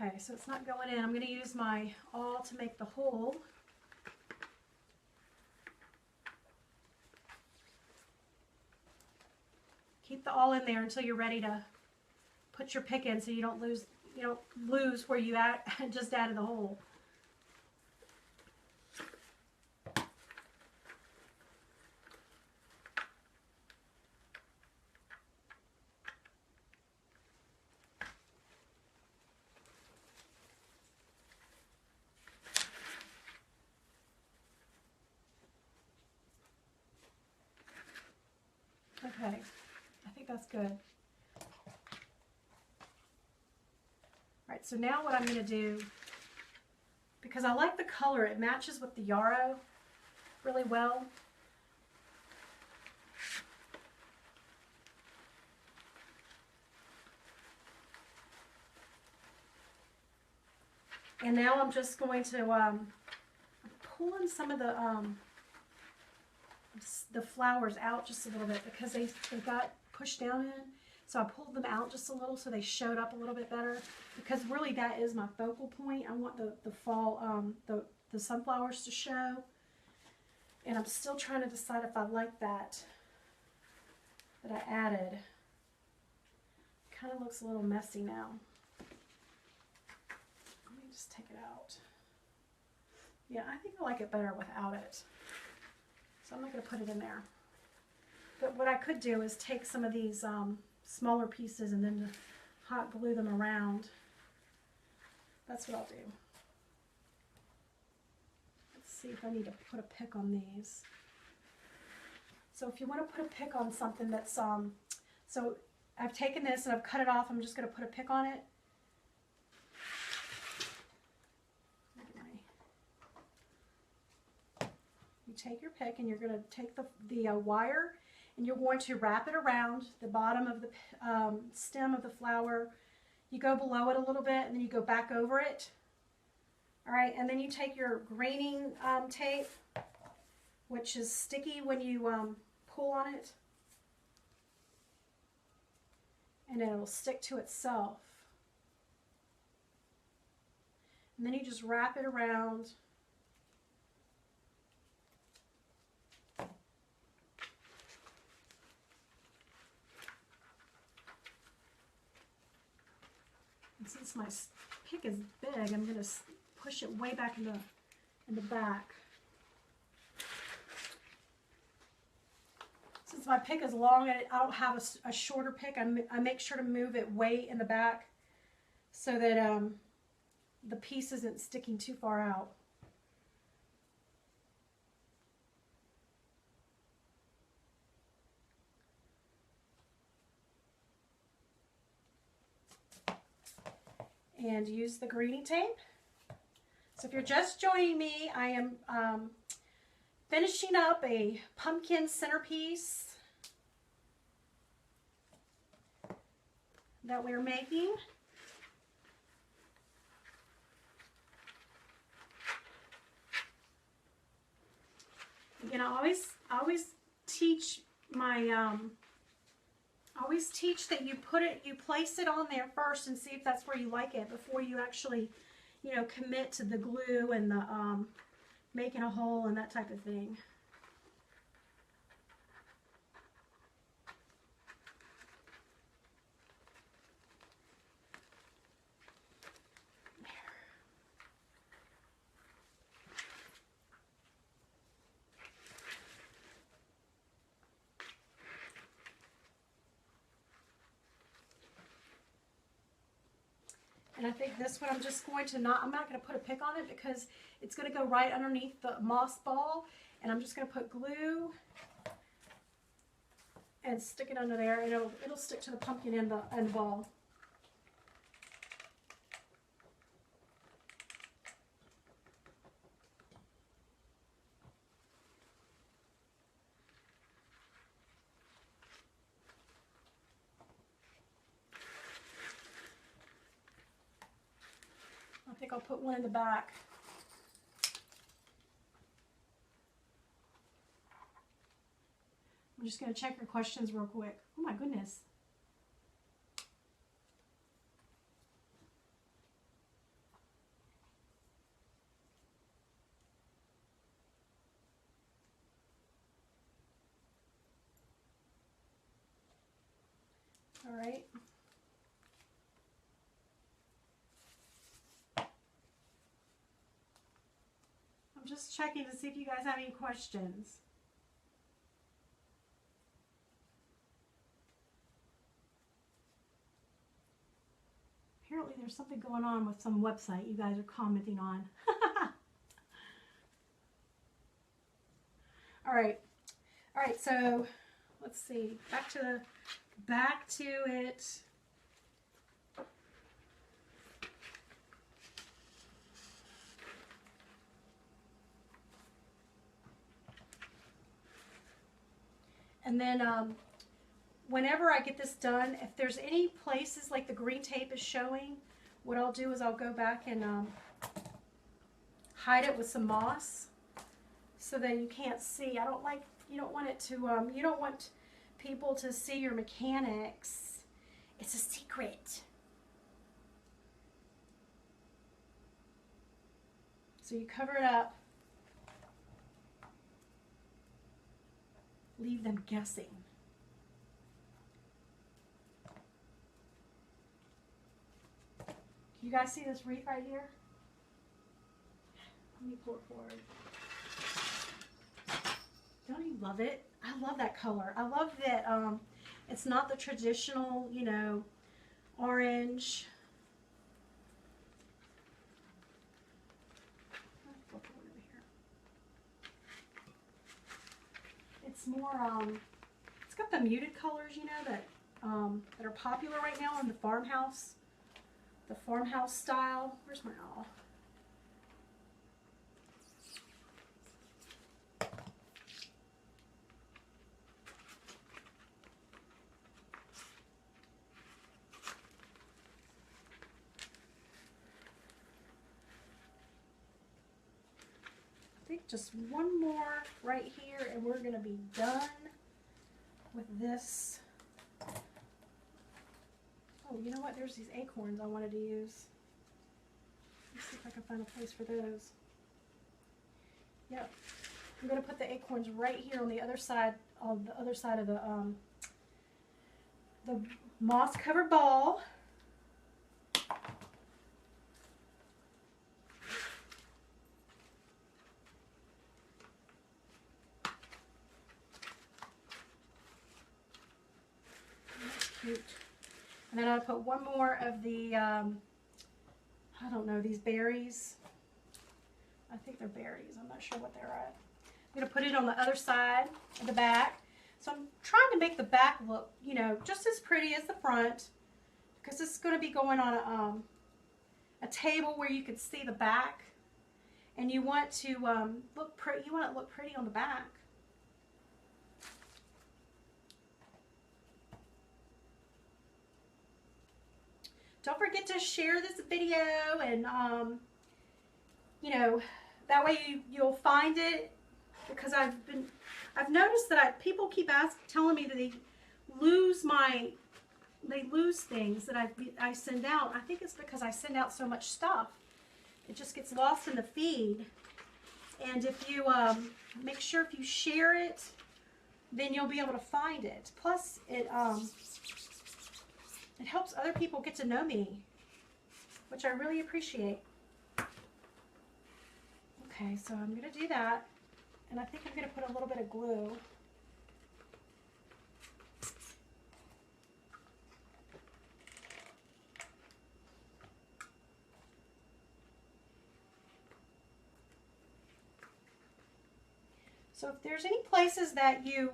Okay, so it's not going in. I'm going to use my awl to make the hole. Keep the awl in there until you're ready to put your pick in, so you don't lose where you just added the hole. Okay, I think that's good. Alright, so now what I'm going to do, because I like the color, it matches with the yarrow really well. And now I'm just going to pull in some of the flowers out just a little bit, because they got pushed down in. So I pulled them out just a little so they showed up a little bit better, because really that is my focal point. I want the fall, the sunflowers to show. And I'm still trying to decide if I like that I added. Kind of looks a little messy now. Let me just take it out. Yeah, I think I like it better without it. So I'm not going to put it in there. But what I could do is take some of these smaller pieces and then hot glue them around. That's what I'll do. Let's see if I need to put a pick on these. So if you want to put a pick on something that's, so I've taken this and I've cut it off. I'm just going to put a pick on it. You take your pick and you're going to take the wire and you're going to wrap it around the bottom of the stem of the flower. You go below it a little bit and then you go back over it. All right, and then you take your graining tape, which is sticky when you pull on it, and it will stick to itself. And then you just wrap it around. And since my pick is big, I'm going to push it way back in the back. Since my pick is long and I don't have a shorter pick, I make sure to move it way in the back so that the piece isn't sticking too far out. And use the greening tape. So if you're just joining me, I am finishing up a pumpkin centerpiece that we're making. Again, I always teach my always teach that you place it on there first and see if that's where you like it before you actually, commit to the glue and the making a hole and that type of thing. And I think this one I'm just going to I'm not going to put a pick on it because it's going to go right underneath the moss ball, and I'm just going to put glue and stick it under there, and it'll stick to the pumpkin and the ball. I think I'll put one in the back. I'm just going to check your questions real quick. Oh my goodness. All right. I'm just checking to see if you guys have any questions. Apparently there's something going on with some website you guys are commenting on. All right. All right, so let's see. Back to it. And then whenever I get this done, if there's any places like the green tape is showing, what I'll do is I'll go back and hide it with some moss so that you can't see. You don't want it to, you don't want people to see your mechanics. It's a secret. So you cover it up. Leave them guessing. You guys see this wreath right here? Let me pull it forward. Don't you love it? I love that color. I love that it's not the traditional, you know, orange. It's more, it's got the muted colors, you know, that are popular right now in the farmhouse style. Where's my awl? I think just one more right here and we're going to be done with this. Oh, you know what? There's these acorns I wanted to use. Let's see if I can find a place for those. Yep. I'm going to put the acorns right here on the other side of the moss covered ball. That's cute. And then I'll put one more of the, I don't know, these berries. I think they're berries. I'm not sure what they're at. I'm going to put it on the other side of the back. So I'm trying to make the back look, you know, just as pretty as the front, because this is going to be going on a table where you can see the back, and you want to look pretty. You want it to look pretty on the back. Don't forget to share this video, and you know, that way you'll find it, because I've noticed that people keep telling me that they lose things that I send out. I think it's because I send out so much stuff. It just gets lost in the feed. And if you make sure if you share it, then you'll be able to find it. Plus, it helps other people get to know me, which I really appreciate. Okay, so I'm going to do that, and I think I'm going to put a little bit of glue. So if there's any places that you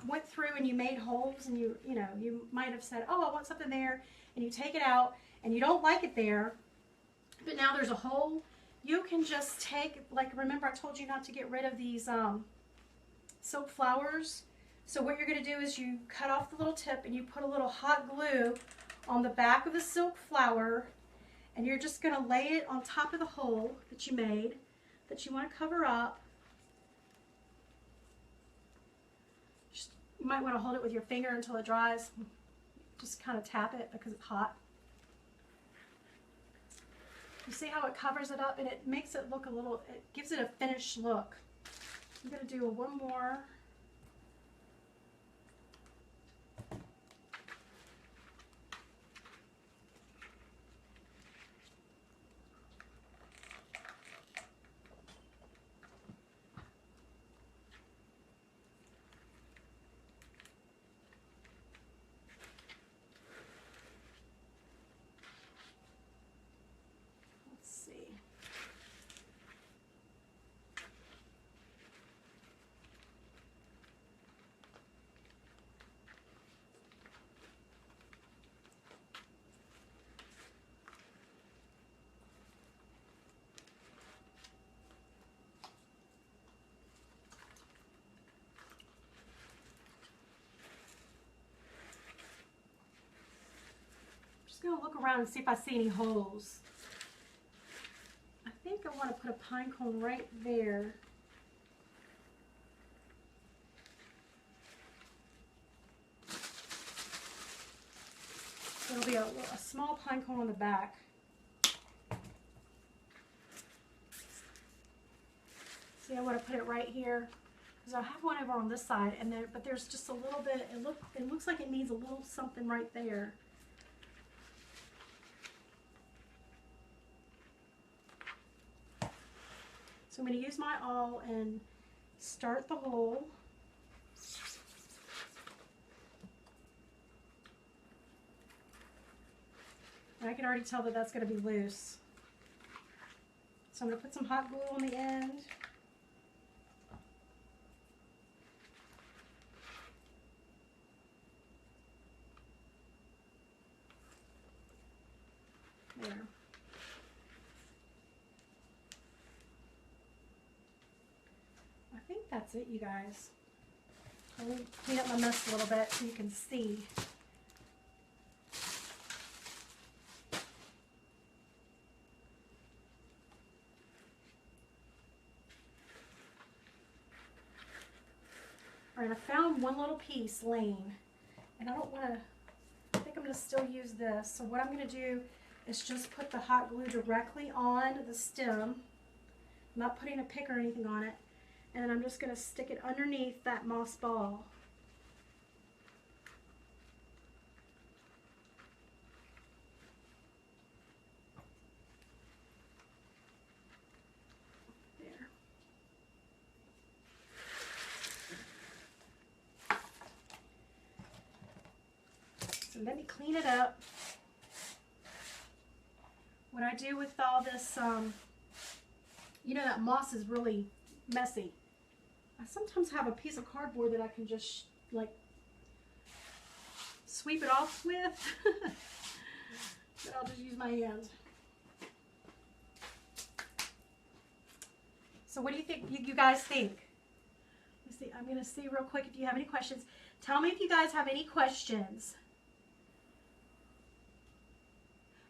went through and you made holes, and you might have said, oh, I want something there, and you take it out and you don't like it there, but now there's a hole, you can just take, like, remember I told you not to get rid of these silk flowers. So what you're going to do is you cut off the little tip and you put a little hot glue on the back of the silk flower, and you're just going to lay it on top of the hole that you made, that you want to cover up. You might want to hold it with your finger until it dries. Just kind of tap it because it's hot. You see how it covers it up, and it makes it look it gives it a finished look. I'm going to do one more. going to look around and see if I see any holes. I think I want to put a pine cone right there. There'll be a small pine cone on the back. See, I want to put it right here because I have one over on this side, and then but there's just a little bit. It looks like it needs a little something right there. So I'm going to use my awl and start the hole. And I can already tell that that's going to be loose. So I'm going to put some hot glue on the end. There. I think that's it, you guys. Let me clean up my mess a little bit so you can see. All right, I found one little piece laying, and I don't want to, I think I'm going to still use this. So what I'm going to do is just put the hot glue directly on the stem. I'm not putting a pick or anything on it. And then I'm just going to stick it underneath that moss ball. There. So let me clean it up. What I do with all this, you know, that moss is really messy. I sometimes have a piece of cardboard that I can just like sweep it off with. But I'll just use my hands. So what do you think? You guys think? Let's see. I'm going to see real quick if you have any questions. Tell me if you guys have any questions.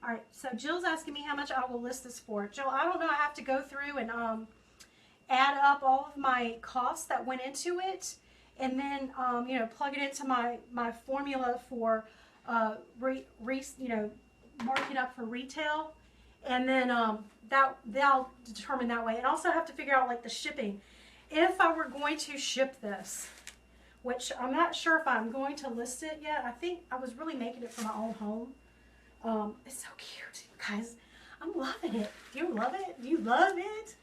All right, so Jill's asking me how much I will list this for. Jill, I don't know. I have to go through and add up all of my costs that went into it, and then you know, plug it into my formula for you know, marking up for retail, and then they'll determine that way. And also have to figure out like the shipping. If I were going to ship this, which I'm not sure if I'm going to list it yet. I think I was really making it for my own home. It's so cute, guys. I'm loving it. Do you love it? Do you love it?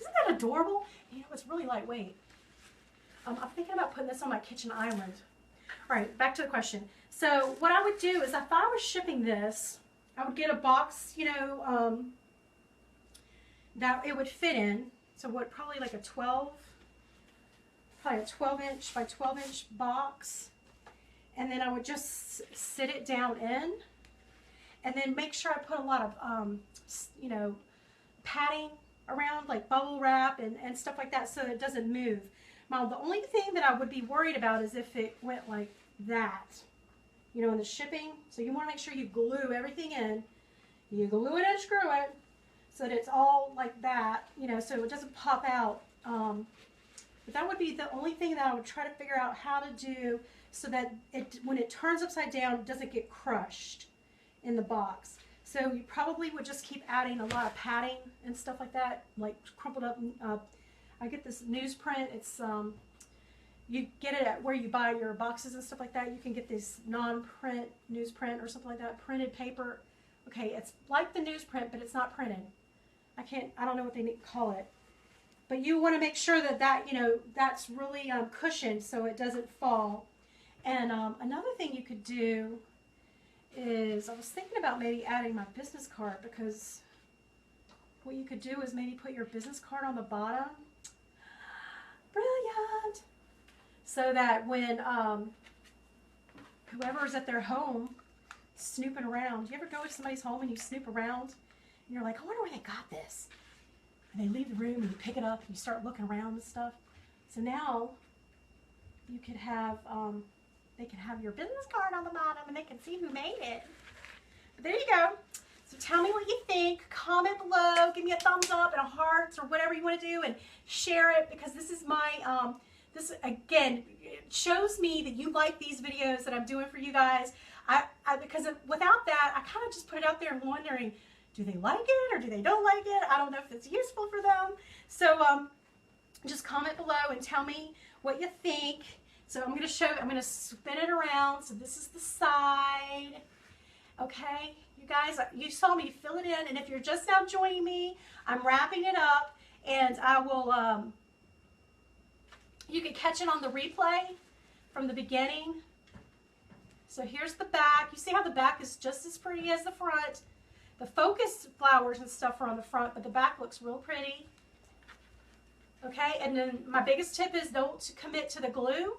Isn't that adorable? You know, it's really lightweight. I'm thinking about putting this on my kitchen island. All right, back to the question. So what I would do is if I was shipping this, I would get a box, you know, that it would fit in. So what, probably like a 12 inch by 12 inch box. And then I would just sit it down in. And then make sure I put a lot of, you know, padding around, like bubble wrap and stuff like that, so it doesn't move. Now, the only thing that I would be worried about is if it went like that, you know, in the shipping. So you want to make sure you glue everything in. You glue it and screw it so that it's all like that, you know, so it doesn't pop out. But that would be the only thing that I would try to figure out how to do so that it, when it turns upside down, it doesn't get crushed in the box. So you probably would just keep adding a lot of padding and stuff like that, like crumpled up. I get this newsprint. It's you get it at where you buy your boxes and stuff like that. You can get this non-print newsprint or something like that, printed paper. Okay, it's like the newsprint, but it's not printed. I don't know what they call it. But you want to make sure that you know, that's really cushioned so it doesn't fall. And another thing you could do is, I was thinking about maybe adding my business card, because what you could do is maybe put your business card on the bottom. Brilliant! So that when whoever's at their home snooping around, you ever go to somebody's home and you snoop around and you're like, I wonder where they got this? And they leave the room and you pick it up and you start looking around and stuff. So now you could have they can have your business card on the bottom and they can see who made it. But there you go. So tell me what you think. Comment below. Give me a thumbs up and a heart or whatever you want to do, and share it, because this is my, this again, it shows me that you like these videos that I'm doing for you guys. Because without that, I kind of just put it out there and wondering, do they like it or do they don't like it? I don't know if it's useful for them. So just comment below and tell me what you think. So I'm going to spin it around. So this is the side. Okay, you guys, you saw me fill it in, and if you're just now joining me, I'm wrapping it up, and I will, you can catch it on the replay from the beginning. So here's the back. You see how the back is just as pretty as the front. The focus flowers and stuff are on the front, but the back looks real pretty. Okay, and then my biggest tip is don't commit to the glue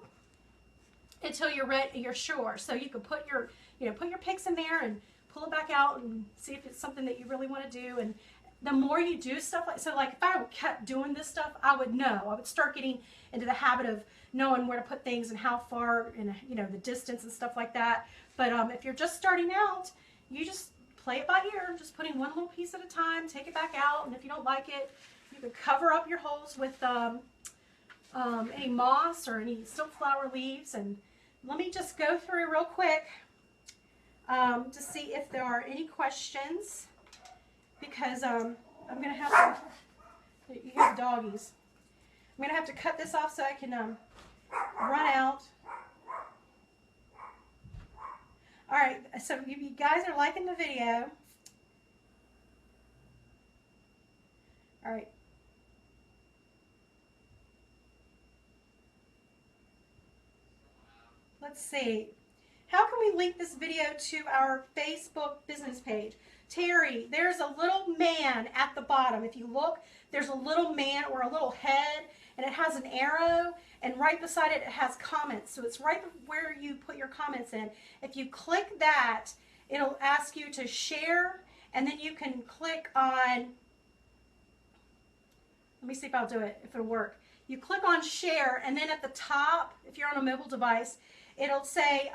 until you're sure. So you can put your, put your picks in there and pull it back out and see if it's something that you really want to do. And the more you do stuff like, so like if I kept doing this stuff, I would know. I would start getting into the habit of knowing where to put things and how far and, the distance and stuff like that. But if you're just starting out, you just play it by ear, just putting one little piece at a time, take it back out, and if you don't like it, you can cover up your holes with any moss or any silk flower leaves. And let me just go through real quick to see if there are any questions, because I'm going to have to, you have doggies, I'm going to have to cut this off so I can run out. All right, so you guys are liking the video. All right. Let's see. How can we link this video to our Facebook business page? Terry, there's a little man at the bottom. If you look, there's a little man or a little head, and it has an arrow, and right beside it, it has comments. So it's right where you put your comments in. If you click that, it'll ask you to share, and then you can click on, let me see if I'll do it, if it'll work. You click on share, and then at the top, if you're on a mobile device, it'll say,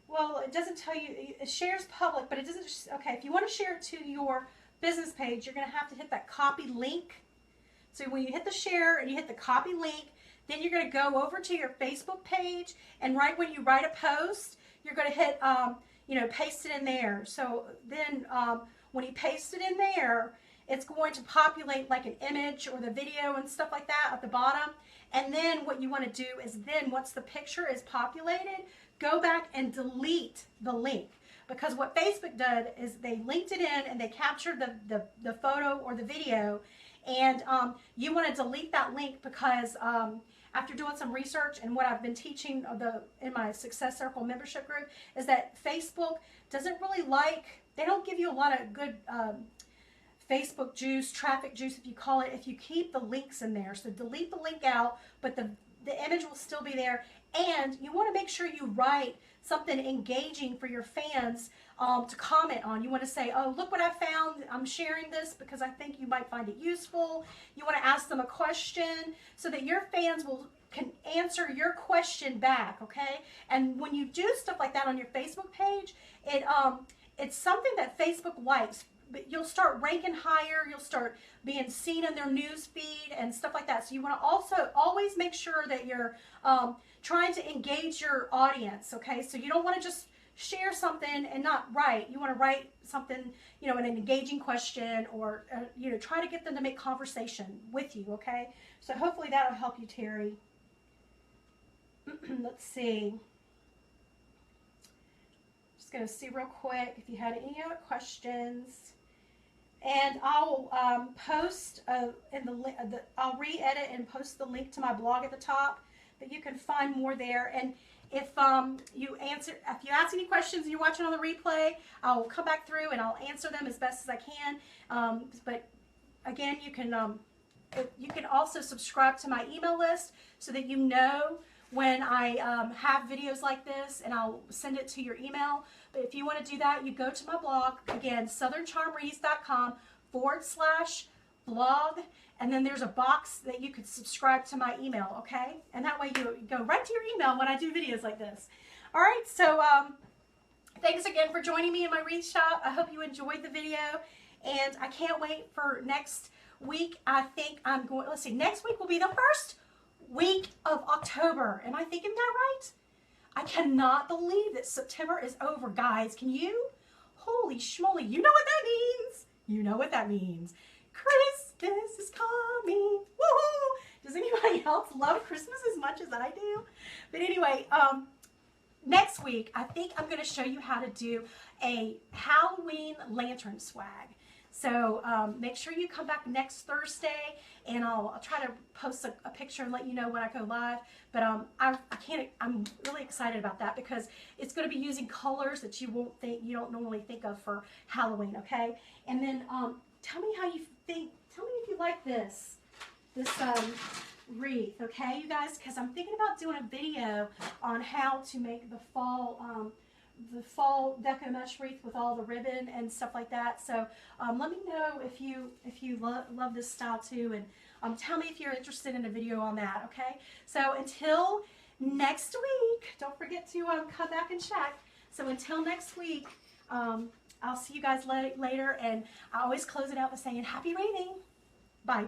well, it doesn't tell you, it shares public, but it doesn't, okay, if you want to share it to your business page, you're going to have to hit that copy link. So when you hit the share and you hit the copy link, then you're going to go over to your Facebook page, and right when you write a post, you're going to hit, paste it in there. So then when you paste it in there, it's going to populate like an image or the video and stuff like that at the bottom. And then what you want to do is then once the picture is populated, go back and delete the link. Because what Facebook did is they linked it in and they captured the photo or the video, and you want to delete that link, because after doing some research and what I've been teaching in my Success Circle membership group is that Facebook doesn't really they don't give you a lot of good Facebook juice, traffic juice if you call it, if you keep the links in there. So delete the link out, but the image will still be there. And you want to make sure you write something engaging for your fans to comment on. You want to say, oh, look what I found. I'm sharing this because I think you might find it useful. You want to ask them a question so that your fans can answer your question back, okay? And when you do stuff like that on your Facebook page, it's something that Facebook likes. But you'll start ranking higher, you'll start being seen in their news feed and stuff like that. So you want to also always make sure that you're trying to engage your audience, okay? So you don't want to just share something and not write. You want to write something, an engaging question, or, try to get them to make conversation with you, okay? So hopefully that'll help you, Terry. Let's see. Just going to see real quick if you had any other questions. And I'll post I'll re-edit and post the link to my blog at the top, but you can find more there. And if you ask any questions and you're watching on the replay, I'll come back through and I'll answer them as best as I can. But again, you can also subscribe to my email list so that you know when I have videos like this, and I'll send it to your email. But if you want to do that, you go to my blog, again, southerncharmrees.com/blog, and then there's a box that you could subscribe to my email, okay? And that way you go right to your email when I do videos like this. All right, so Thanks again for joining me in my wreath shop. I hope you enjoyed the video, and I can't wait for next week. I think I'm going, let's see, next week will be the first week of October. Am I thinking that right? I cannot believe that September is over, guys. Can you? Holy schmoly. You know what that means. You know what that means. Christmas is coming. Woohoo! Does anybody else love Christmas as much as I do? But anyway, next week, I think I'm going to show you how to do a Halloween lantern swag. So make sure you come back next Thursday, and I'll try to post a picture and let you know when I go live. But I'm really excited about that because it's going to be using colors that you don't normally think of for Halloween. Okay, and then tell me how you think. Tell me if you like this wreath. Okay, you guys, because I'm thinking about doing a video on how to make the fall deco mesh wreath with all the ribbon and stuff like that. So let me know if you love this style too, and tell me if you're interested in a video on that. Okay, so until next week, don't forget to come back and check. So until next week, I'll see you guys later, and I always close it out by saying happy reading. Bye.